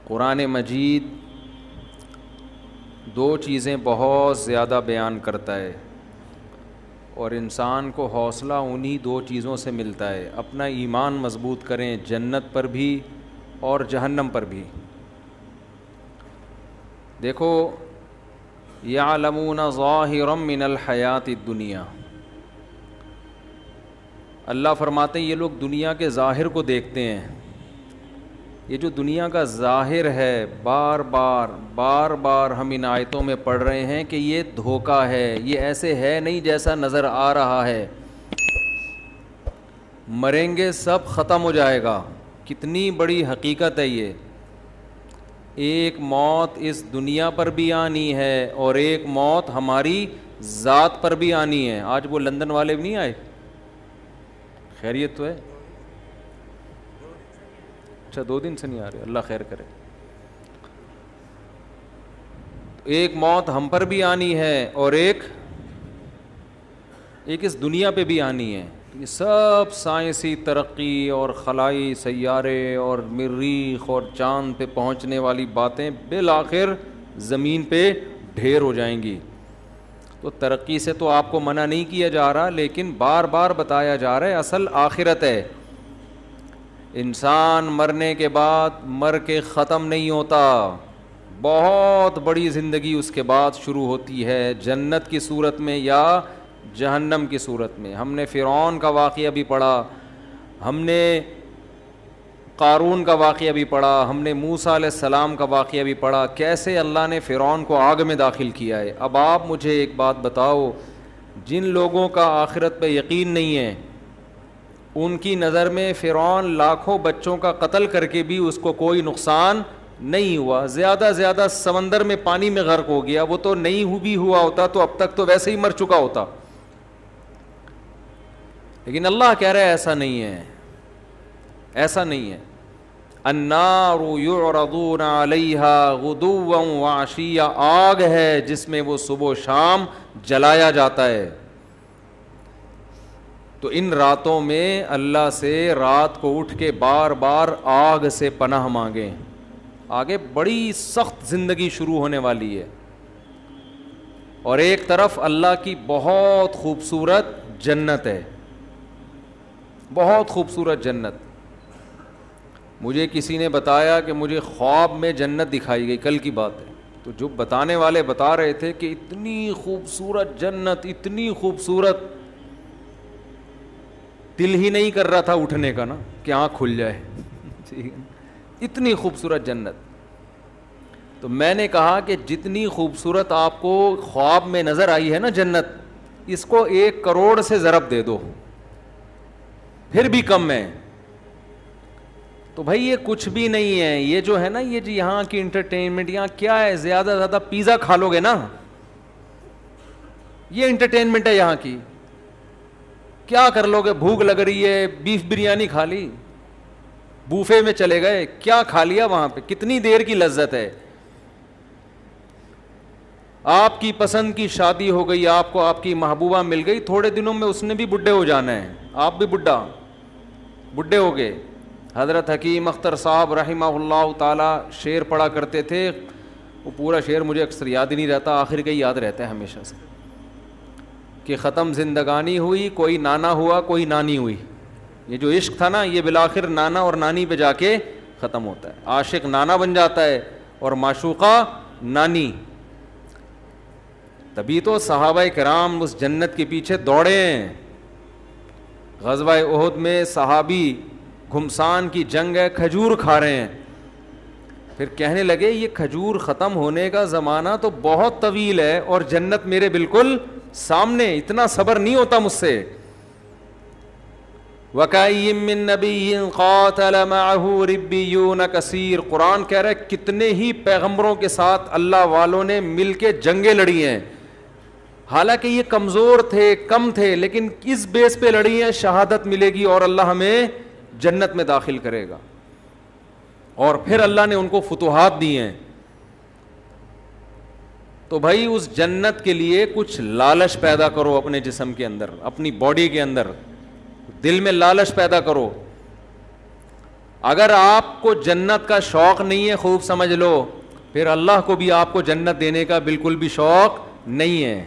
قرآن مجید دو چیزیں بہت زیادہ بیان کرتا ہے اور انسان کو حوصلہ انہی دو چیزوں سے ملتا ہے. اپنا ایمان مضبوط کریں جنت پر بھی اور جہنم پر بھی. دیکھو یعلمون ظاہرا من الحیات الدنیا، اللہ فرماتے ہیں یہ لوگ دنیا کے ظاہر کو دیکھتے ہیں. یہ جو دنیا کا ظاہر ہے بار بار ہم ان آیتوں میں پڑھ رہے ہیں کہ یہ دھوکہ ہے، یہ ایسے ہے نہیں جیسا نظر آ رہا ہے. مریں گے سب، ختم ہو جائے گا. کتنی بڑی حقیقت ہے یہ. ایک موت اس دنیا پر بھی آنی ہے اور ایک موت ہماری ذات پر بھی آنی ہے. آج وہ لندن والے بھی نہیں آئے؟ خیریت تو ہے؟ اچھا 2 دن سے نہیں آ رہے، اللہ خیر کرے. ایک موت ہم پر بھی آنی ہے اور ایک اس دنیا پہ بھی آنی ہے. یہ سب سائنسی ترقی اور خلائی سیارے اور مریخ اور چاند پہ پہنچنے والی باتیں بالآخر زمین پہ ڈھیر ہو جائیں گی. تو ترقی سے تو آپ کو منع نہیں کیا جا رہا، لیکن بار بار بتایا جا رہا ہے اصل آخرت ہے. انسان مرنے کے بعد مر کے ختم نہیں ہوتا، بہت بڑی زندگی اس کے بعد شروع ہوتی ہے، جنت کی صورت میں یا جہنم کی صورت میں. ہم نے فرعون کا واقعہ بھی پڑھا، ہم نے قارون کا واقعہ بھی پڑھا، ہم نے موسیٰ علیہ السلام کا واقعہ بھی پڑھا، کیسے اللہ نے فرعون کو آگ میں داخل کیا ہے. اب آپ مجھے ایک بات بتاؤ، جن لوگوں کا آخرت پہ یقین نہیں ہے ان کی نظر میں فرعون لاکھوں بچوں کا قتل کر کے بھی اس کو کوئی نقصان نہیں ہوا. زیادہ سمندر میں پانی میں غرق ہو گیا، وہ تو نہیں بھی ہوا ہوتا تو اب تک تو ویسے ہی مر چکا ہوتا. لیکن اللہ کہہ رہا ہے ایسا نہیں ہے، ایسا نہیں ہے. النار یعرضون علیہا غدوا وعشیا، آگ ہے جس میں وہ صبح و شام جلایا جاتا ہے. تو ان راتوں میں اللہ سے رات کو اٹھ کے بار بار آگ سے پناہ مانگیں. آگے بڑی سخت زندگی شروع ہونے والی ہے، اور ایک طرف اللہ کی بہت خوبصورت جنت ہے، بہت خوبصورت جنت. مجھے کسی نے بتایا کہ مجھے خواب میں جنت دکھائی گئی، کل کی بات ہے. تو جو بتانے والے بتا رہے تھے کہ اتنی خوبصورت جنت، اتنی خوبصورت، دل ہی نہیں کر رہا تھا اٹھنے کا نا کہ آنکھ کھل جائے. اتنی خوبصورت جنت. تو میں نے کہا کہ جتنی خوبصورت آپ کو خواب میں نظر آئی ہے نا جنت، اس کو 1 کروڑ سے ضرب دے دو پھر بھی کم ہے. تو بھائی یہ کچھ بھی نہیں ہے. یہ جو ہے نا یہ جو یہاں کی انٹرٹینمنٹ، یہاں کیا ہے، زیادہ سے زیادہ پیزا کھا لو گے نا، یہ انٹرٹینمنٹ ہے یہاں کی. کیا کر لو گے؟ بھوک لگ رہی ہے، بیف بریانی کھا لی، بوفے میں چلے گئے، کیا کھا لیا وہاں پہ، کتنی دیر کی لذت ہے. آپ کی پسند کی شادی ہو گئی، آپ کو آپ کی محبوبہ مل گئی، تھوڑے دنوں میں اس نے بھی بڈھے ہو جانا ہے، آپ بھی بڈھے ہو گئے. حضرت حکیم اختر صاحب رحمہ اللہ تعالی شعر پڑھا کرتے تھے، وہ پورا شعر مجھے اکثر یاد ہی نہیں رہتا، آخر کا یاد رہتا ہے ہمیشہ سے، کہ ختم زندگانی ہوئی، کوئی نانا ہوا کوئی نانی ہوئی. یہ جو عشق تھا نا یہ بالآخر نانا اور نانی پہ جا کے ختم ہوتا ہے. عاشق نانا بن جاتا ہے اور معشوقہ نانی. تبھی تو صحابہ کرام اس جنت کے پیچھے دوڑے ہیں. غزوہ احد میں صحابی گھمسان کی جنگ ہے، کھجور کھا رہے ہیں. پھر کہنے لگے یہ کھجور ختم ہونے کا زمانہ تو بہت طویل ہے اور جنت میرے بالکل سامنے، اتنا صبر نہیں ہوتا مجھ سے. وَكَأَيٍّ مِّن نَّبِيٍّ قَاتَلَ مَعَهُ رِبِّيُّونَ كَثِيرٌ، قرآن کہہ رہا ہے کتنے ہی پیغمبروں کے ساتھ اللہ والوں نے مل کے جنگیں لڑی ہیں. حالانکہ یہ کمزور تھے، کم تھے، لیکن اس بیس پہ لڑی ہیں شہادت ملے گی اور اللہ ہمیں جنت میں داخل کرے گا. اور پھر اللہ نے ان کو فتوحات دی ہیں. تو بھائی اس جنت کے لیے کچھ لالچ پیدا کرو اپنے جسم کے اندر، اپنی باڈی کے اندر، دل میں لالچ پیدا کرو. اگر آپ کو جنت کا شوق نہیں ہے خوب سمجھ لو, پھر اللہ کو بھی آپ کو جنت دینے کا بالکل بھی شوق نہیں ہے.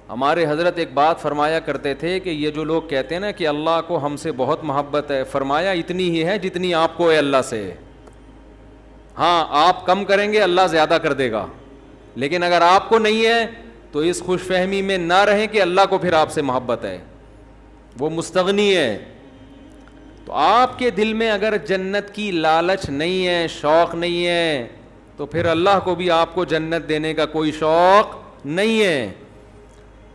ہمارے حضرت ایک بات فرمایا کرتے تھے کہ یہ جو لوگ کہتے ہیں نا کہ اللہ کو ہم سے بہت محبت ہے, فرمایا اتنی ہی ہے جتنی آپ کو ہے اللہ سے. ہاں آپ کم کریں گے اللہ زیادہ کر دے گا, لیکن اگر آپ کو نہیں ہے تو اس خوش فہمی میں نہ رہیں کہ اللہ کو پھر آپ سے محبت ہے, وہ مستغنی ہے. تو آپ کے دل میں اگر جنت کی لالچ نہیں ہے, شوق نہیں ہے, تو پھر اللہ کو بھی آپ کو جنت دینے کا کوئی شوق نہیں ہے.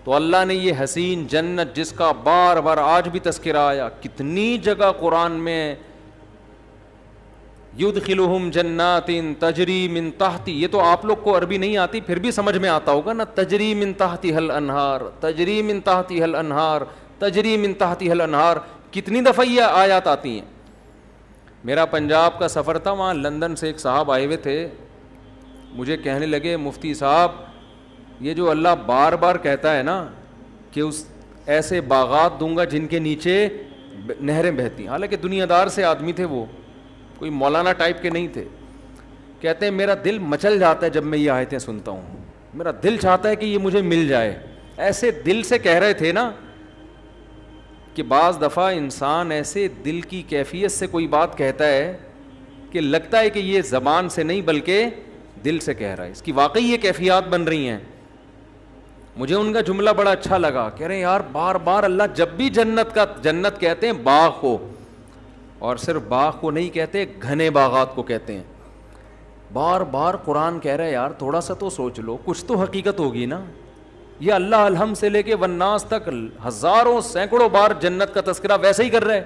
تو اللہ نے یہ حسین جنت جس کا بار بار آج بھی تذکرہ آیا, کتنی جگہ قرآن میں, یدخلہم جنات تجری من تحتی, یہ تو آپ لوگ کو عربی نہیں آتی پھر بھی سمجھ میں آتا ہوگا نا, تجری من تحتہا الانہار, تجری من تحتہا الانہار, تجری من تحتہا الانہار, کتنی دفعہ یہ آیات آتی ہیں. میرا پنجاب کا سفر تھا, وہاں لندن سے ایک صاحب آئے ہوئے تھے, مجھے کہنے لگے مفتی صاحب یہ جو اللہ بار بار کہتا ہے نا کہ اس ایسے باغات دوں گا جن کے نیچے نہریں بہتی ہیں, حالانکہ دنیا دار سے آدمی تھے, وہ کوئی مولانا ٹائپ کے نہیں تھے, کہتے ہیں میرا دل مچل جاتا ہے جب میں یہ آیتیں سنتا ہوں, میرا دل چاہتا ہے کہ یہ مجھے مل جائے. ایسے دل سے کہہ رہے تھے نا کہ بعض دفعہ انسان ایسے دل کی کیفیت سے کوئی بات کہتا ہے کہ لگتا ہے کہ یہ زبان سے نہیں بلکہ دل سے کہہ رہا ہے, اس کی واقعی یہ کیفیات بن رہی ہیں. مجھے ان کا جملہ بڑا اچھا لگا, کہہ رہے ہیں یار بار بار اللہ جب بھی جنت کہتے ہیں باغ کو, اور صرف باغ کو نہیں کہتے, گھنے باغات کو کہتے ہیں. بار بار قرآن کہہ رہا ہے یار تھوڑا سا تو سوچ لو, کچھ تو حقیقت ہوگی نا. یہ اللہ الحم سے لے کے والناس تک ہزاروں سینکڑوں بار جنت کا تذکرہ ویسے ہی کر رہا ہے,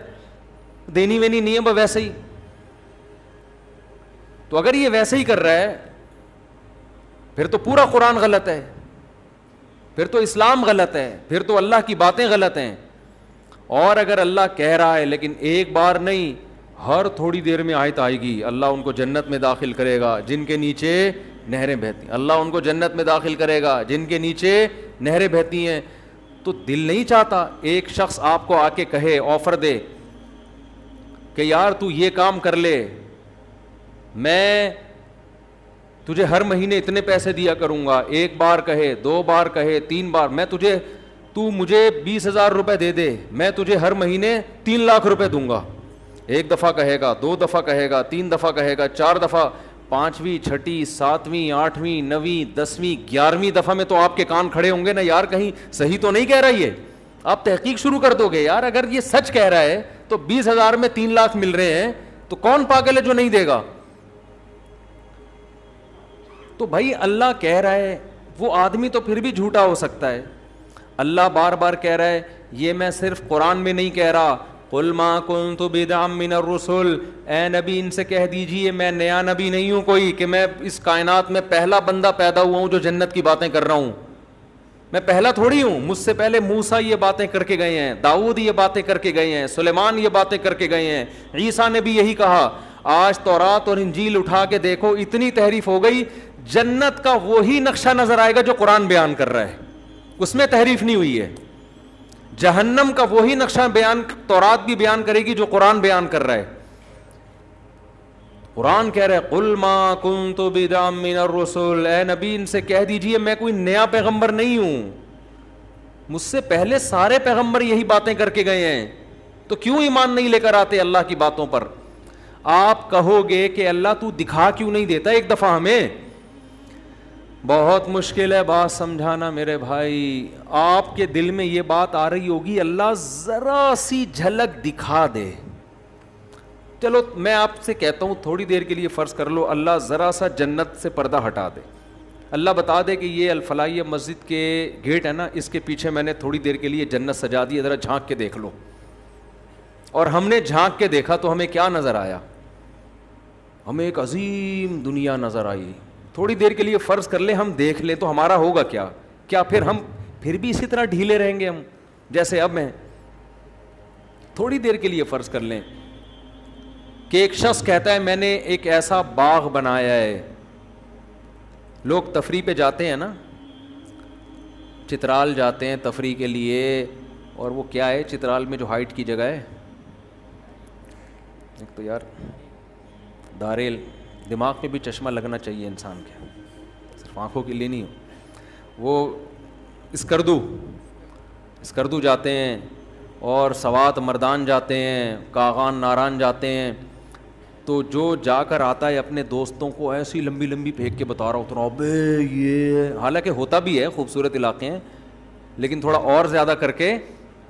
دینی وینی نہیں ہے ویسے ہی. تو اگر یہ ویسے ہی کر رہا ہے پھر تو پورا قرآن غلط ہے, پھر تو اسلام غلط ہے, پھر تو اللہ کی باتیں غلط ہیں. اور اگر اللہ کہہ رہا ہے لیکن ایک بار نہیں, ہر تھوڑی دیر میں آیت آئے گی, اللہ ان کو جنت میں داخل کرے گا جن کے نیچے نہریں بہتی ہیں, اللہ ان کو جنت میں داخل کرے گا جن کے نیچے نہریں بہتی ہیں. تو دل نہیں چاہتا ایک شخص آپ کو آ کے کہے, آفر دے کہ یار تو یہ کام کر لے, میں تجھے ہر مہینے اتنے پیسے دیا کروں گا, ایک بار کہے, دو بار کہے, تین بار, تو مجھے 20,000 روپے دے دے, میں تجھے ہر مہینے 3 لاکھ روپے دوں گا. ایک دفعہ کہے گا, 2 دفعہ کہے گا, 3 دفعہ کہے گا, 4 دفعہ, 5ویں 6ٹھی 7ویں 8ویں 9ویں 10ویں 11ویں دفعہ میں تو آپ کے کان کھڑے ہوں گے نا, یار کہیں صحیح تو نہیں کہہ رہا یہ. آپ تحقیق شروع کر دو گے, یار اگر یہ سچ کہہ رہا ہے تو 20,000 میں 3 لاکھ مل رہے ہیں, تو کون پاگل ہے جو نہیں دے گا. تو بھائی اللہ کہہ رہا ہے, وہ آدمی تو پھر بھی جھوٹا ہو سکتا ہے. اللہ بار بار کہہ رہا ہے, یہ میں صرف قرآن میں نہیں کہہ رہا, قل ما کنت بدعا من الرسل, اے نبی ان سے کہہ دیجئے میں نیا نبی نہیں ہوں کوئی کہ میں اس کائنات میں پہلا بندہ پیدا ہوا ہوں جو جنت کی باتیں کر رہا ہوں. میں پہلا تھوڑی ہوں, مجھ سے پہلے موسیٰ یہ باتیں کر کے گئے ہیں, داؤد یہ باتیں کر کے گئے ہیں, سلیمان یہ باتیں کر کے گئے ہیں, عیسیٰ نے بھی یہی کہا. آج تورات اور انجیل اٹھا کے دیکھو, اتنی تحریف ہو گئی, جنت کا وہی نقشہ نظر آئے گا جو قرآن بیان کر رہا ہے, اس میں تحریف نہیں ہوئی ہے. جہنم کا وہی نقشہ بیان تورات بھی بیان کرے گی جو قرآن بیان کر رہا ہے. قرآن کہہ رہا ہے قل ما کنت بدعا من الرسل, اے نبی ان سے کہہ دیجئے میں کوئی نیا پیغمبر نہیں ہوں, مجھ سے پہلے سارے پیغمبر یہی باتیں کر کے گئے ہیں, تو کیوں ایمان نہیں لے کر آتے اللہ کی باتوں پر. آپ کہو گے کہ اللہ تو دکھا کیوں نہیں دیتا ایک دفعہ ہمیں. بہت مشکل ہے بات سمجھانا میرے بھائی. آپ کے دل میں یہ بات آ رہی ہوگی اللہ ذرا سی جھلک دکھا دے. چلو میں آپ سے کہتا ہوں تھوڑی دیر کے لیے فرض کر لو اللہ ذرا سا جنت سے پردہ ہٹا دے, اللہ بتا دے کہ یہ الفلاحیہ مسجد کے گیٹ ہے نا, اس کے پیچھے میں نے تھوڑی دیر کے لیے جنت سجا دی, ذرا جھانک کے دیکھ لو. اور ہم نے جھانک کے دیکھا تو ہمیں کیا نظر آیا, ہمیں ایک عظیم دنیا نظر آئی. تھوڑی دیر کے لیے فرض کر لیں ہم دیکھ لیں تو ہمارا ہوگا کیا, کیا پھر ہم پھر بھی اسی طرح ڈھیلے رہیں گے ہم جیسے اب ہیں. تھوڑی دیر کے لیے فرض کر لیں کہ ایک شخص کہتا ہے میں نے ایک ایسا باغ بنایا ہے. لوگ تفریح پہ جاتے ہیں نا, چترال جاتے ہیں تفریح کے لیے, اور وہ کیا ہے چترال میں جو ہائٹ کی جگہ ہے ایک تو یار داریل دماغ میں بھی چشمہ لگنا چاہیے انسان کے, صرف آنکھوں کے لیے نہیں ہو. وہ اسکردو جاتے ہیں اور سوات مردان جاتے ہیں, کاغان ناران جاتے ہیں, تو جو جا کر آتا ہے اپنے دوستوں کو ایسی لمبی لمبی پھینک کے بتا رہا ہوتا ہے ابے یہ, حالانکہ ہوتا بھی ہے خوبصورت علاقے ہیں, لیکن تھوڑا اور زیادہ کر کے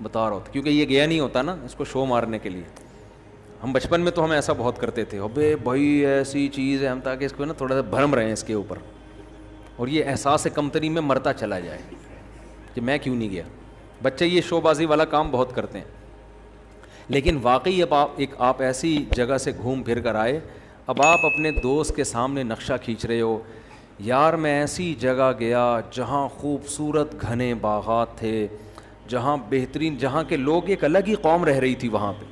بتا رہا ہوتا, کیونکہ یہ گیا نہیں ہوتا نا اس کو شو مارنے کے لیے. ہم بچپن میں تو ہم ایسا بہت کرتے تھے, ابے بھائی ایسی چیز ہے, ہم تاکہ اس کو نا تھوڑا سا بھرم رہے ہیں اس کے اوپر, اور یہ احساس کمتری میں مرتا چلا جائے کہ میں کیوں نہیں گیا. بچے یہ شو بازی والا کام بہت کرتے ہیں, لیکن واقعی اب آپ ایسی جگہ سے گھوم پھر کر آئے, اب آپ اپنے دوست کے سامنے نقشہ کھینچ رہے ہو, یار میں ایسی جگہ گیا جہاں خوبصورت گھنے باغات تھے, جہاں بہترین, جہاں کے لوگ ایک الگ ہی قوم رہ رہی تھی وہاں پہ.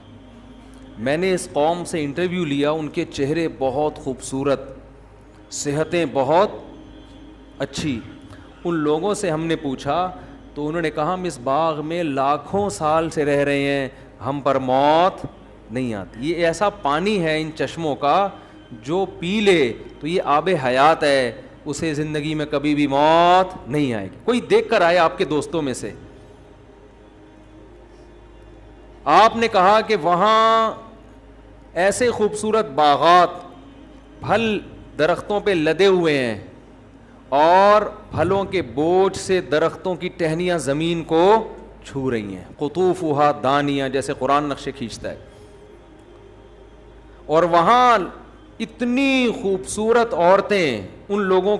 میں نے اس قوم سے انٹرویو لیا, ان کے چہرے بہت خوبصورت, صحتیں بہت اچھی. ان لوگوں سے ہم نے پوچھا تو انہوں نے کہا ہم اس باغ میں لاکھوں سال سے رہ رہے ہیں, ہم پر موت نہیں آتی. یہ ایسا پانی ہے ان چشموں کا جو پی لے تو یہ آب حیات ہے, اسے زندگی میں کبھی بھی موت نہیں آئے گی. کوئی دیکھ کر آئے آپ کے دوستوں میں سے, آپ نے کہا کہ وہاں ایسے خوبصورت باغات پھل درختوں پہ لدے ہوئے ہیں, اور پھلوں کے بوجھ سے درختوں کی ٹہنیاں زمین کو چھو رہی ہیں, قطوفھا دانیہ, جیسے قرآن نقشے کھینچتا ہے. اور وہاں اتنی خوبصورت عورتیں ان لوگوں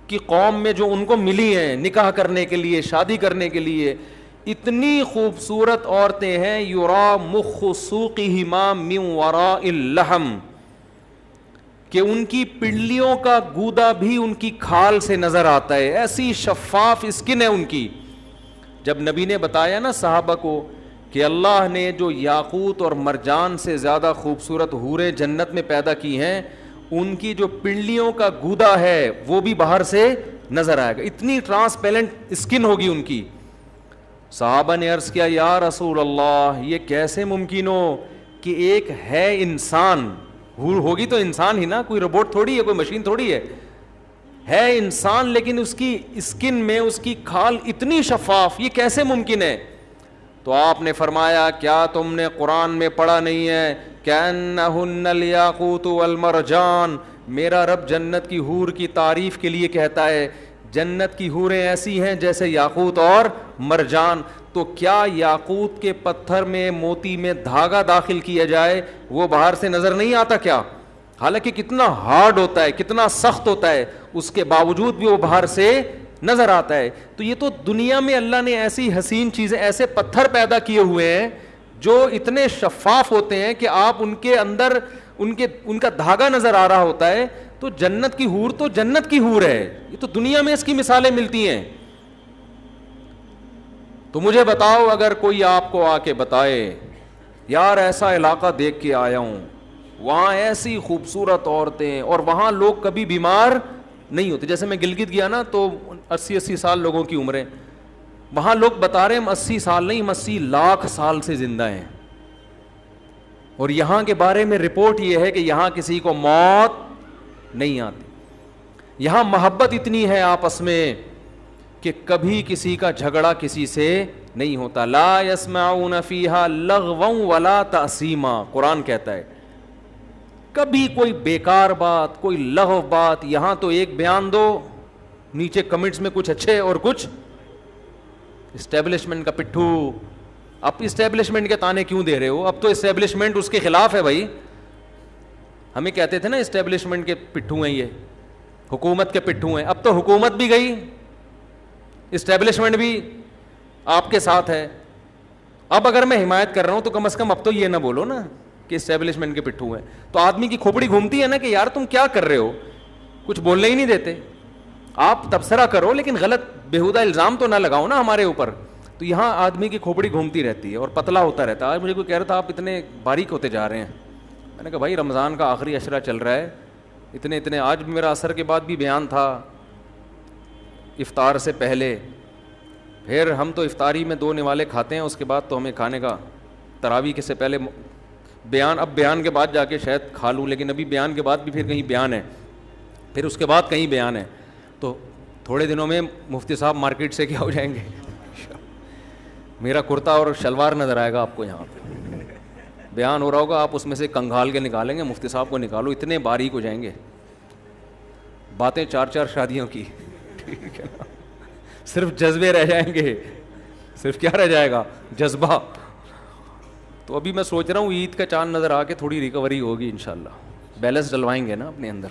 کی قوم میں جو ان کو ملی ہیں نکاح کرنے کے لیے, شادی کرنے کے لیے, اتنی خوبصورت عورتیں ہیں, یرا مخ سوقہما من وراء اللحم, کہ ان کی پنڈلیوں کا گودا بھی ان کی کھال سے نظر آتا ہے, ایسی شفاف اسکن ہے ان کی. جب نبی نے بتایا نا صحابہ کو کہ اللہ نے جو یاقوت اور مرجان سے زیادہ خوبصورت حوریں جنت میں پیدا کی ہیں, ان کی جو پنڈلیوں کا گودا ہے وہ بھی باہر سے نظر آئے گا, اتنی ٹرانسپیرنٹ اسکن ہوگی ان کی. صحابہ نے عرض کیا یا رسول اللہ یہ کیسے ممکن ہو کہ ایک ہے انسان, ہوگی تو انسان ہی نا, کوئی روبوٹ تھوڑی ہے, کوئی مشین تھوڑی ہے انسان, لیکن اس کی اسکن میں اس کی کھال اتنی شفاف, یہ کیسے ممکن ہے؟ تو آپ نے فرمایا کیا تم نے قرآن میں پڑھا نہیں ہے کأنہن الیاقوت والمرجان, میرا رب جنت کی حور کی تعریف کے لیے کہتا ہے جنت کی حوریں ایسی ہیں جیسے یاقوت اور مرجان. تو کیا یاقوت کے پتھر میں موتی میں دھاگا داخل کیا جائے وہ باہر سے نظر نہیں آتا کیا؟ حالانکہ کتنا ہارڈ ہوتا ہے, کتنا سخت ہوتا ہے, اس کے باوجود بھی وہ باہر سے نظر آتا ہے. تو یہ تو دنیا میں اللہ نے ایسی حسین چیزیں, ایسے پتھر پیدا کیے ہوئے ہیں جو اتنے شفاف ہوتے ہیں کہ آپ ان کے اندر ان کا دھاگا نظر آ رہا ہوتا ہے. تو جنت کی حور تو جنت کی حور ہے, یہ تو دنیا میں اس کی مثالیں ملتی ہیں. تو مجھے بتاؤ اگر کوئی آپ کو آ کے بتائے یار ایسا علاقہ دیکھ کے آیا ہوں, وہاں ایسی خوبصورت عورتیں, اور وہاں لوگ کبھی بیمار نہیں ہوتے. جیسے میں گلگت گیا نا تو 80 سال لوگوں کی عمریں, وہاں لوگ بتا رہے ہیں ہم 80 سال نہیں, ہم 80 لاکھ سال سے زندہ ہیں. اور یہاں کے بارے میں رپورٹ یہ ہے کہ یہاں کسی کو موت نہیں آتی. یہاں محبت اتنی ہے آپس میں کہ کبھی کسی کا جھگڑا کسی سے نہیں ہوتا. لا یسمعون فیہا لغوا ولا تأثیما, قرآن کہتا ہے کبھی کوئی بیکار بات, کوئی لغو بات, یہاں تو ایک بیان دو نیچے کمنٹس میں کچھ اچھے اور کچھ اسٹیبلشمنٹ کا پٹھو. اب اسٹیبلشمنٹ کے تانے کیوں دے رہے ہو؟ اب تو اسٹیبلشمنٹ اس کے خلاف ہے بھائی. ہمیں کہتے تھے نا اسٹیبلشمنٹ کے پٹھو ہیں, یہ حکومت کے پٹھو ہیں. اب تو حکومت بھی گئی, اسٹیبلشمنٹ بھی آپ کے ساتھ ہے. اب اگر میں حمایت کر رہا ہوں تو کم از کم اب تو یہ نہ بولو نا کہ اسٹیبلشمنٹ کے پٹھو ہیں. تو آدمی کی کھوپڑی گھومتی ہے نا کہ یار تم کیا کر رہے ہو, کچھ بولنے ہی نہیں دیتے. آپ تبصرہ کرو لیکن غلط بےہودہ الزام تو نہ لگاؤ نا ہمارے اوپر. تو یہاں آدمی کی کھوپڑی گھومتی رہتی ہے اور پتلا ہوتا رہتا ہے. آج مجھے کوئی کہہ رہا تھا آپ اتنے باریک ہوتے جا رہے ہیں. میں نے کہا بھائی رمضان کا آخری عشرہ چل رہا ہے, اتنے آج بھی میرا عصر کے بعد بھی بیان تھا, افطار سے پہلے. پھر ہم تو افطاری میں 2 نوالے کھاتے ہیں, اس کے بعد تو ہمیں کھانے کا تراویح کے سے پہلے بیان, اب بیان کے بعد جا کے شاید کھا لوں, لیکن ابھی بیان کے بعد بھی پھر کہیں بیان ہے, پھر اس کے بعد کہیں بیان ہے, تو تھوڑے دنوں میں مفتی صاحب مارکیٹ سے کیا ہو جائیں گے, میرا کرتا اور شلوار نظر آئے گا آپ کو, یہاں پہ بیان ہو رہا ہوگا, آپ اس میں سے کنگھال کے نکالیں گے, مفتی صاحب کو نکالو, اتنے باریک ہو جائیں گے, باتیں 4 شادیوں کی, ٹھیک ہے نا, صرف جذبے رہ جائیں گے, صرف کیا رہ جائے گا, جذبہ. تو ابھی میں سوچ رہا ہوں عید کا چاند نظر آ کے تھوڑی ریکوری ہوگی انشاءاللہ, بیلنس ڈلوائیں گے نا اپنے اندر.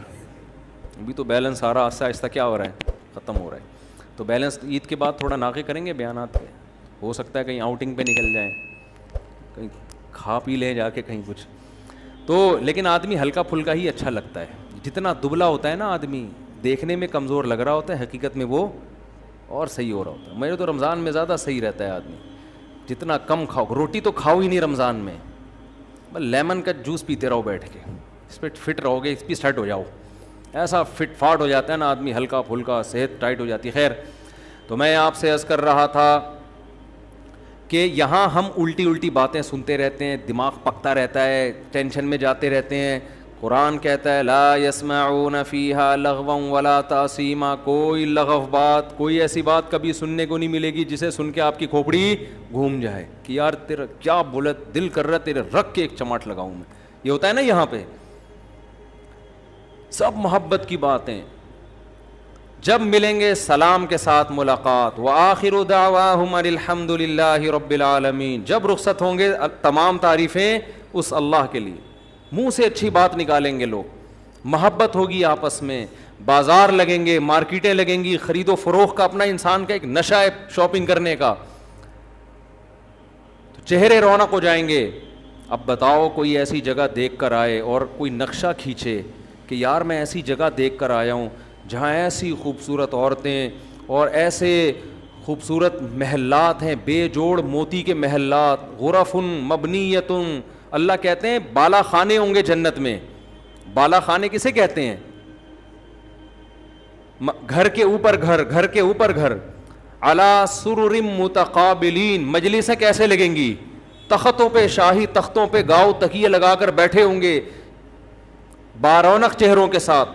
ابھی تو بیلنس سارا آہستہ آہستہ کیا ہو رہا ہے, ختم ہو رہا ہے, تو بیلنس عید کے بعد تھوڑا ناقے کریں گے بیانات کے, ہو سکتا ہے کہیں آؤٹنگ پہ نکل جائیں, کہیں کھا پی لیں جا کے کہیں کچھ. تو لیکن آدمی ہلکا پھلکا ہی اچھا لگتا ہے, جتنا دبلا ہوتا ہے نا آدمی, دیکھنے میں کمزور لگ رہا ہوتا ہے, حقیقت میں وہ اور صحیح ہو رہا ہوتا ہے. میرے تو رمضان میں زیادہ صحیح رہتا ہے آدمی, جتنا کم کھاؤ, روٹی تو کھاؤ ہی نہیں رمضان میں, بس لیمن کا جوس پیتے رہو بیٹھ کے, اس پہ فٹ رہو گے, اس پہ سیٹ ہو جاؤ, ایسا فٹ فاٹ ہو جاتا ہے نا آدمی, ہلکا پھلکا, صحت ٹائٹ ہو جاتی ہے. خیر, تو میں آپ سے عرض کر رہا تھا کہ یہاں ہم الٹی باتیں سنتے رہتے ہیں, دماغ پکتا رہتا ہے, ٹینشن میں جاتے رہتے ہیں. قرآن کہتا ہے لا یسمعون فیہا لغوا ولا تاثیما, کوئی لغو بات, کوئی ایسی بات کبھی سننے کو نہیں ملے گی جسے سن کے آپ کی کھوپڑی گھوم جائے کہ یار تیرا کیا بولا, دل کر رہا تیرے رکھ کے ایک چماٹ لگاؤں میں. یہ ہوتا ہے نا یہاں پہ, سب محبت کی باتیں. جب ملیں گے سلام کے ساتھ ملاقات, وآخر دعواہم الحمد للہ رب العالمین, جب رخصت ہوں گے تمام تعریفیں اس اللہ کے لیے, منہ سے اچھی بات نکالیں گے لوگ, محبت ہوگی آپس میں, بازار لگیں گے, مارکیٹیں لگیں گی, خرید و فروخت کا اپنا انسان کا ایک نشہ ہے شاپنگ کرنے کا, تو چہرے رونق ہو جائیں گے. اب بتاؤ کوئی ایسی جگہ دیکھ کر آئے اور کوئی نقشہ کھینچے کہ یار میں ایسی جگہ دیکھ کر آیا ہوں جہاں ایسی خوبصورت عورتیں اور ایسے خوبصورت محلات ہیں, بے جوڑ موتی کے محلات, غرف مبنیۃ, اللہ کہتے ہیں بالا خانے ہوں گے جنت میں. بالا خانے کسے کہتے ہیں, گھر کے اوپر گھر, گھر کے اوپر گھر. علی سرر متقابلین, مجلسیں کیسے لگیں گی, تختوں پہ, شاہی تختوں پہ گاؤ تکیے لگا کر بیٹھے ہوں گے بارونق چہروں کے ساتھ.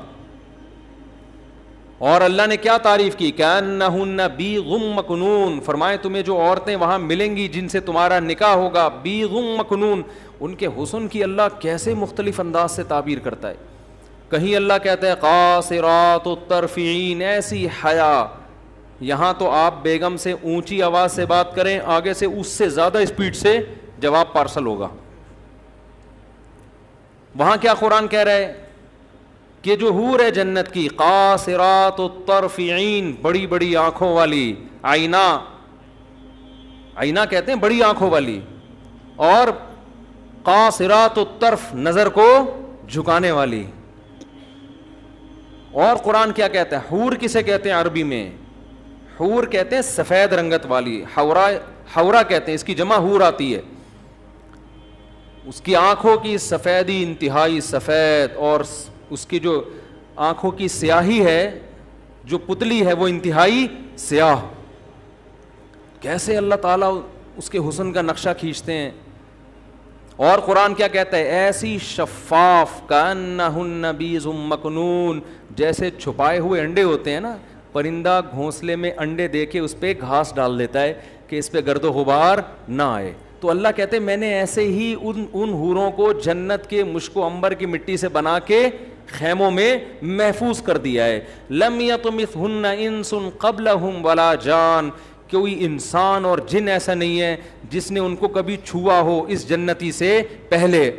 اور اللہ نے کیا تعریف کی, کأنہن بیض مکنون, فرمائے تمہیں جو عورتیں وہاں ملیں گی جن سے تمہارا نکاح ہوگا, بیض مکنون, ان کے حسن کی اللہ کیسے مختلف انداز سے تعبیر کرتا ہے. کہیں اللہ کہتا ہے قاصرات الطرف عین, ایسی حیا, یہاں تو آپ بیگم سے اونچی آواز سے بات کریں, آگے سے اس سے زیادہ اسپیڈ سے جواب پارسل ہوگا. وہاں کیا قرآن کہہ رہا ہے کہ جو حور ہے جنت کی, قاصرات الطرف عین, بڑی بڑی آنکھوں والی, آئینہ, آئینہ کہتے ہیں بڑی آنکھوں والی, اور قاصرات الطرف, نظر کو جھکانے والی. اور قرآن کیا کہتا ہے, حور کسے کہتے ہیں عربی میں, حور کہتے ہیں سفید رنگت والی, حورا کہتے ہیں, اس کی جمع حور آتی ہے. اس کی آنکھوں کی سفیدی انتہائی سفید, اور اس کی جو آنکھوں کی سیاہی ہے, جو پتلی ہے وہ انتہائی سیاہ. کیسے اللہ تعالیٰ اس کے حسن کا نقشہ کھینچتے ہیں. اور قرآن کیا کہتا ہے, ایسی شفاف, کأنہن بیض مکنون, جیسے چھپائے ہوئے انڈے ہوتے ہیں نا, پرندہ گھونسلے میں انڈے دے کے اس پہ گھاس ڈال دیتا ہے کہ اس پہ گرد و غبار نہ آئے. تو اللہ کہتے ہیں میں نے ایسے ہی ان حوروں کو جنت کے مشک و عنبر کی مٹی سے بنا کے خیموں میں محفوظ کر دیا ہے. لم یطمثہن انس قبلہم ولا جان, کوئی انسان اور جن ایسا نہیں ہے جس نے ان کو کبھی چھوا ہو اس جنتی سے پہلے.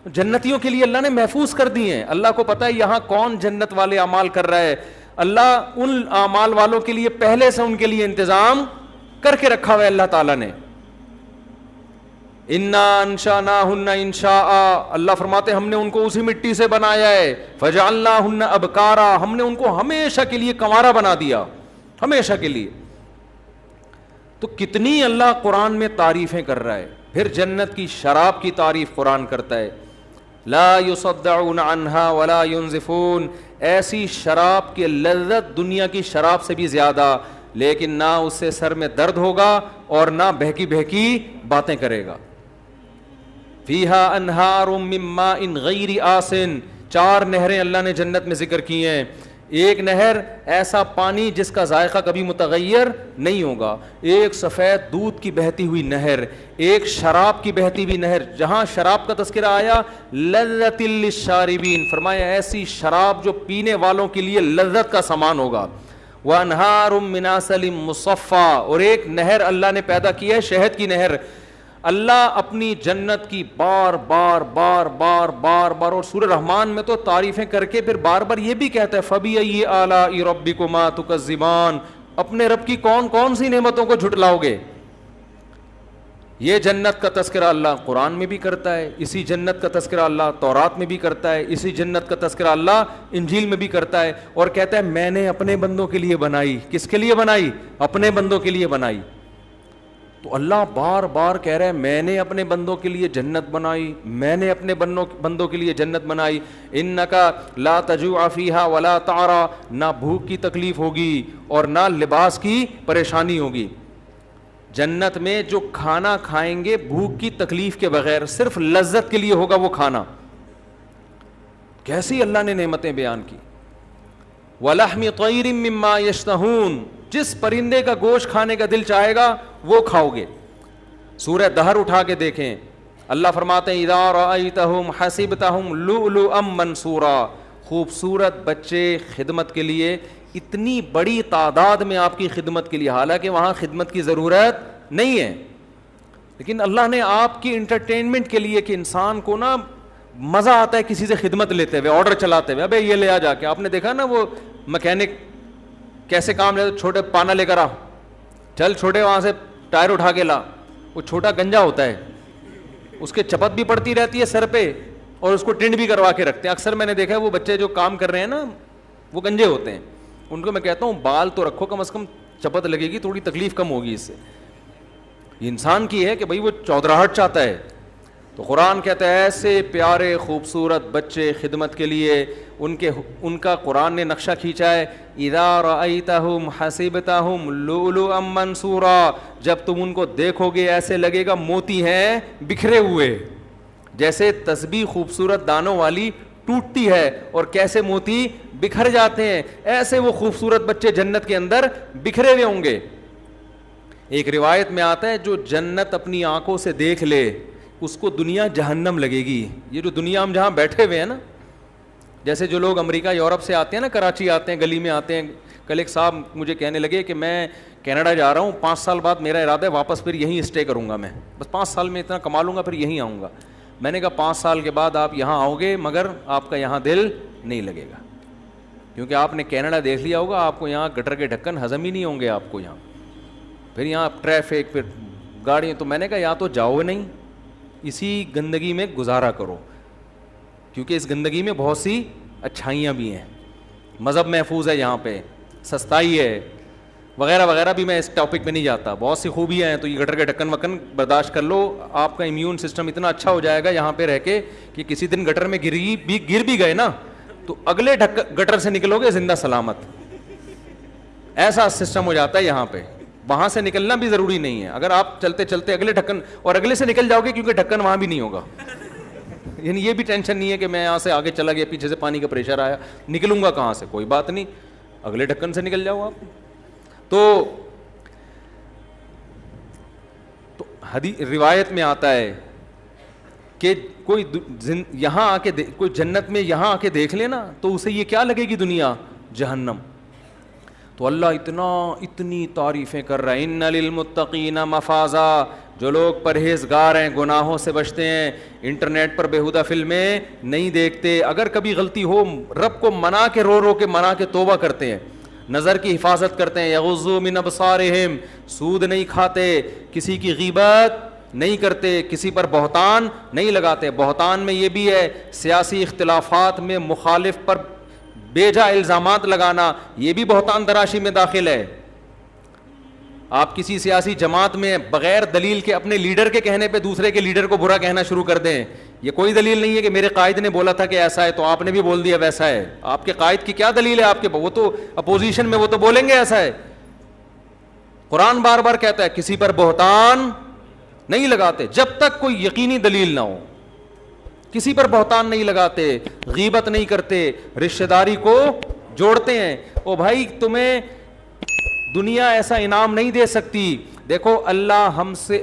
جنتیوں کے لیے اللہ نے محفوظ کر دی ہیں. اللہ کو پتہ ہے یہاں کون جنت والے اعمال کر رہا ہے, اللہ ان اعمال والوں کے لیے پہلے سے ان کے لیے انتظام کر کے رکھا ہوا ہے اللہ تعالیٰ نے. انا انشأناہن انشاء, اللہ فرماتے ہم نے ان کو اسی مٹی سے بنایا ہے. فجعلناہن ابکارا, ہم نے ان کو ہمیشہ کے لیے کنوارا بنا دیا, ہمیشہ کے لیے. تو کتنی اللہ قرآن میں تعریفیں کر رہا ہے. پھر جنت کی شراب کی تعریف قرآن کرتا ہے, لا یصدعون عنہا ولا ینزفون, ایسی شراب کی لذت دنیا کی شراب سے بھی زیادہ, لیکن نہ اس سے سر میں درد ہوگا اور نہ بہکی بہکی باتیں کرے گا. فیہا انہار من ماء غیر آسن, 4 نہریں اللہ نے جنت میں ذکر کی ہیں. ایک نہر ایسا پانی جس کا ذائقہ کبھی متغیر نہیں ہوگا, ایک سفید دودھ کی بہتی ہوئی نہر, ایک شراب کی بہتی ہوئی نہر. جہاں شراب کا تذکرہ آیا لذۃ للشاربین, فرمایا ایسی شراب جو پینے والوں کے لیے لذت کا سامان ہوگا. وانہار من عسل مصفی, اور ایک نہر اللہ نے پیدا کی ہے شہد کی نہر. اللہ اپنی جنت کی بار بار بار بار بار بار, اور سورہ رحمان میں تو تعریفیں کر کے پھر بار بار یہ بھی کہتا ہے فَبِأَيِّ آلَاءِ رَبِّكُمَا تُكَذِّبَانِ, اپنے رب کی کون کون سی نعمتوں کو جھٹلاؤ گے. یہ جنت کا تذکرہ اللہ قرآن میں بھی کرتا ہے, اسی جنت کا تذکرہ اللہ تورات میں بھی کرتا ہے, اسی جنت کا تذکرہ اللہ انجیل میں بھی کرتا ہے, اور کہتا ہے میں نے اپنے بندوں کے لیے بنائی. کس کے لیے بنائی؟ اپنے بندوں کے لیے بنائی. تو اللہ بار بار کہہ رہا ہے میں نے اپنے بندوں کے لیے جنت بنائی, میں نے اپنے بندوں کے لیے جنت بنائی. انکا لا تجوع فیہا ولا تعرا, نہ بھوک کی تکلیف ہوگی اور نہ لباس کی پریشانی ہوگی. جنت میں جو کھانا کھائیں گے بھوک کی تکلیف کے بغیر, صرف لذت کے لیے ہوگا وہ کھانا. کیسی اللہ نے نعمتیں بیان کی. وَلَحْمِ طَيْرٍ مِّمَّا يَشْتَهُونَ, جس پرندے کا گوشت کھانے کا دل چاہے گا وہ کھاؤ گے. سورہ دہر اٹھا کے دیکھیں, اللہ فرماتے ہیں اذا رأیتہم حسبتہم لؤلؤا منثورا, خوبصورت بچے خدمت کے لیے, اتنی بڑی تعداد میں آپ کی خدمت کے لیے, حالانکہ وہاں خدمت کی ضرورت نہیں ہے, لیکن اللہ نے آپ کی انٹرٹینمنٹ کے لیے, کہ انسان کو نا مزہ آتا ہے کسی سے خدمت لیتے ہوئے, آرڈر چلاتے ہوئے, ابے یہ لے آ جا کے. آپ نے دیکھا نا وہ مکینک کیسے کام لیتے, چھوٹے پانا لے کر آ, چل چھوٹے وہاں سے ٹائر اٹھا کے لا. وہ چھوٹا گنجا ہوتا ہے, اس کے چپت بھی پڑتی رہتی ہے سر پہ, اور اس کو ٹنڈ بھی کروا کے رکھتے ہیں. اکثر میں نے دیکھا ہے وہ بچے جو کام کر رہے ہیں نا وہ گنجے ہوتے ہیں, ان کو میں کہتا ہوں بال تو رکھو, کم از کم چپت لگے گی, تھوڑی تکلیف کم ہوگی اس سے. یہ انسان کی ہے کہ بھائی وہ چودراہٹ چاہتا ہے. تو قرآن کہتا ہے ایسے پیارے خوبصورت بچے خدمت کے لیے, ان کا قرآن نے نقشہ کھینچا ہے. اذا رأیتہم حسبتہم لؤلؤا منثورا, جب تم ان کو دیکھو گے ایسے لگے گا موتی ہیں بکھرے ہوئے. جیسے تسبیح خوبصورت دانوں والی ٹوٹتی ہے اور کیسے موتی بکھر جاتے ہیں, ایسے وہ خوبصورت بچے جنت کے اندر بکھرے ہوئے ہوں گے. ایک روایت میں آتا ہے جو جنت اپنی آنکھوں سے دیکھ لے اس کو دنیا جہنم لگے گی. یہ جو دنیا ہم جہاں بیٹھے ہوئے ہیں نا, جیسے جو لوگ امریکہ یورپ سے آتے ہیں نا, کراچی آتے ہیں, گلی میں آتے ہیں. کل ایک صاحب مجھے کہنے لگے کہ میں کینیڈا جا رہا ہوں, 5 سال بعد میرا ارادہ ہے واپس پھر یہیں اسٹے کروں گا, میں بس 5 سال میں اتنا کما لوں گا پھر یہیں آؤں گا. میں نے کہا 5 سال کے بعد آپ یہاں آؤ گے مگر آپ کا یہاں دل نہیں لگے گا, کیونکہ آپ نے کینیڈا دیکھ لیا ہوگا, آپ کو یہاں گٹر کے ڈھکن ہضم ہی نہیں ہوں گے آپ کو یہاں, پھر یہاں ٹریفک, پھر گاڑیاں. تو میں نے کہا یا تو جاؤ نہیں, اسی گندگی میں گزارا کرو, کیونکہ اس گندگی میں بہت سی اچھائیاں بھی ہیں, مذہب محفوظ ہے یہاں پہ, سستائی ہے وغیرہ وغیرہ. بھی میں اس ٹاپک پہ نہیں جاتا, بہت سی خوبیاں ہیں. تو یہ گٹر کے ڈھکن وکن برداشت کر لو, آپ کا امیون سسٹم اتنا اچھا ہو جائے گا یہاں پہ رہ کے کہ کسی دن گٹر میں گر بھی گئے نا تو اگلے گٹر سے نکلو گے زندہ سلامت. ایسا سسٹم ہو جاتا ہے یہاں پہ, وہاں سے نکلنا بھی ضروری نہیں ہے. اگر آپ چلتے چلتے اگلے ڈھکن اور اگلے سے نکل جاؤ گے, کیونکہ ڈھکن وہاں بھی نہیں ہوگا, یعنی یہ بھی ٹینشن نہیں ہے کہ میں یہاں سے آگے چلا گیا, پیچھے سے پانی کا پریشر آیا, نکلوں گا کہاں سے, کوئی بات نہیں, اگلے ڈھکن سے نکل جاؤ آپ. تو روایت میں آتا ہے کہ کوئی یہاں آ کے کوئی جنت میں یہاں آ کے دیکھ لینا تو اسے یہ کیا لگے گی دنیا, جہنم. تو اللہ اتنی تعریفیں کر رہا ہے. ان للمتقین مفازا, جو لوگ پرہیزگار ہیں, گناہوں سے بچتے ہیں, انٹرنیٹ پر بیہودہ فلمیں نہیں دیکھتے, اگر کبھی غلطی ہو رب کو منا کے رو کے منا کے توبہ کرتے ہیں, نظر کی حفاظت کرتے ہیں, یغضوا من ابصارہم, سود نہیں کھاتے, کسی کی غیبت نہیں کرتے, کسی پر بہتان نہیں لگاتے. بہتان میں یہ بھی ہے سیاسی اختلافات میں مخالف پر بے جا الزامات لگانا, یہ بھی بہتان تراشی میں داخل ہے. آپ کسی سیاسی جماعت میں بغیر دلیل کے اپنے لیڈر کے کہنے پہ دوسرے کے لیڈر کو برا کہنا شروع کر دیں, یہ کوئی دلیل نہیں ہے کہ میرے قائد نے بولا تھا کہ ایسا ہے تو آپ نے بھی بول دیا ویسا ہے. آپ کے قائد کی کیا دلیل ہے, آپ کے وہ تو اپوزیشن میں, وہ تو بولیں گے ایسا ہے. قرآن بار بار کہتا ہے کسی پر بہتان نہیں لگاتے جب تک کوئی یقینی دلیل نہ ہو. کسی پر بہتان نہیں لگاتے, غیبت نہیں کرتے, رشتہ داری کو جوڑتے ہیں. او بھائی تمہیں دنیا ایسا انعام نہیں دے سکتی. دیکھو اللہ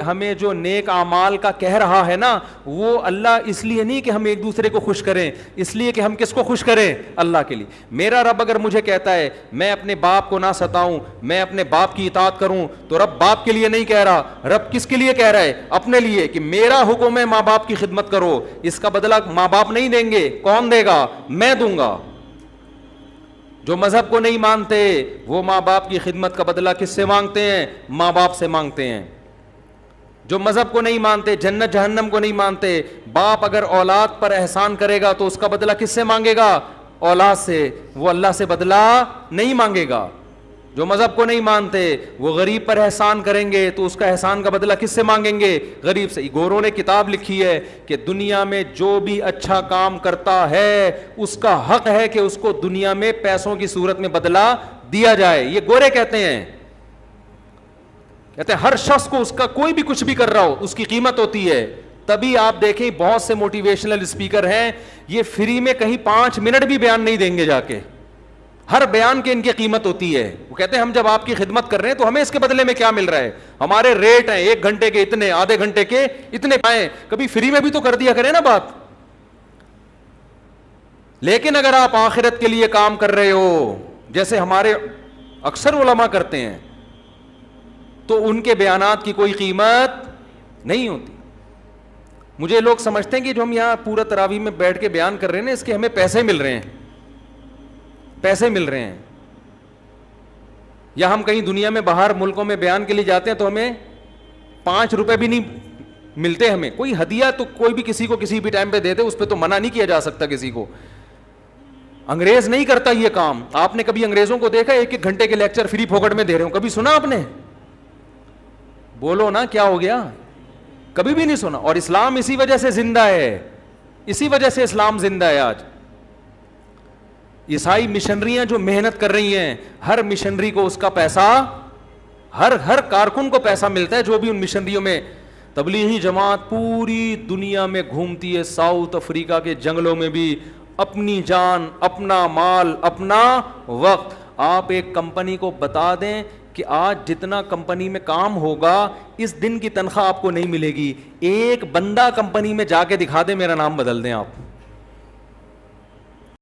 ہمیں جو نیک اعمال کا کہہ رہا ہے نا, وہ اللہ اس لیے نہیں کہ ہم ایک دوسرے کو خوش کریں, اس لیے کہ ہم کس کو خوش کریں, اللہ کے لیے. میرا رب اگر مجھے کہتا ہے میں اپنے باپ کو نہ ستاؤں, میں اپنے باپ کی اطاعت کروں, تو رب باپ کے لیے نہیں کہہ رہا, رب کس کے لیے کہہ رہا ہے, اپنے لیے, کہ میرا حکم ہے ماں باپ کی خدمت کرو. اس کا بدلہ ماں باپ نہیں دیں گے, کون دے گا, میں دوں گا. جو مذہب کو نہیں مانتے وہ ماں باپ کی خدمت کا بدلہ کس سے مانگتے ہیں, ماں باپ سے مانگتے ہیں. جو مذہب کو نہیں مانتے, جنت جہنم کو نہیں مانتے, باپ اگر اولاد پر احسان کرے گا تو اس کا بدلہ کس سے مانگے گا, اولاد سے, وہ اللہ سے بدلہ نہیں مانگے گا. جو مذہب کو نہیں مانتے وہ غریب پر احسان کریں گے تو اس کا احسان کا بدلہ کس سے مانگیں گے, غریب سے. گوروں نے کتاب لکھی ہے کہ دنیا میں جو بھی اچھا کام کرتا ہے اس کا حق ہے کہ اس کو دنیا میں پیسوں کی صورت میں بدلہ دیا جائے. یہ گورے کہتے ہیں ہر شخص کو اس کا کوئی بھی کچھ بھی کر رہا ہو اس کی قیمت ہوتی ہے. تبھی آپ دیکھیں بہت سے موٹیویشنل اسپیکر ہیں, یہ فری میں کہیں 5 منٹ بھی بیان نہیں دیں گے جا کے, ہر بیان کی ان کی قیمت ہوتی ہے. وہ کہتے ہیں ہم جب آپ کی خدمت کر رہے ہیں تو ہمیں اس کے بدلے میں کیا مل رہا ہے, ہمارے ریٹ ہیں 1 گھنٹے کے اتنے, آدھے گھنٹے کے اتنے پائیں, کبھی فری میں بھی تو کر دیا کریں نا بات. لیکن اگر آپ آخرت کے لیے کام کر رہے ہو جیسے ہمارے اکثر علماء کرتے ہیں تو ان کے بیانات کی کوئی قیمت نہیں ہوتی. مجھے لوگ سمجھتے ہیں کہ جو ہم یہاں پورا تراویح میں بیٹھ کے بیان کر رہے ہیں نا, اس کے ہمیں پیسے مل رہے ہیں, پیسے مل رہے ہیں. یا ہم کہیں دنیا میں باہر ملکوں میں بیان کے لیے جاتے ہیں تو ہمیں 5 روپے بھی نہیں ملتے. ہمیں کوئی ہدیہ تو کوئی بھی کسی کو کسی بھی ٹائم پہ دے دے, اس پہ تو منع نہیں کیا جا سکتا کسی کو. انگریز نہیں کرتا یہ کام. آپ نے کبھی انگریزوں کو دیکھا 1-1 گھنٹے کے لیکچر فری پھوکٹ میں دے رہے ہوں, کبھی سنا آپ نے؟ بولو نا کیا ہو گیا, کبھی بھی نہیں سنا. اور اسلام اسی وجہ سے زندہ ہے, اسی وجہ سے اسلام زندہ ہے آج. عیسائی مشنریاں جو محنت کر رہی ہیں, ہر مشنری کو اس کا پیسہ, ہر کارکن کو پیسہ ملتا ہے جو بھی ان مشنریوں میں. تبلیغی جماعت پوری دنیا میں گھومتی ہے, ساؤتھ افریقہ کے جنگلوں میں بھی, اپنی جان, اپنا مال, اپنا وقت. آپ ایک کمپنی کو بتا دیں کہ آج جتنا کمپنی میں کام ہوگا اس دن کی تنخواہ آپ کو نہیں ملے گی. ایک بندہ کمپنی میں جا کے دکھا دیں, میرا نام بدل دیں آپ,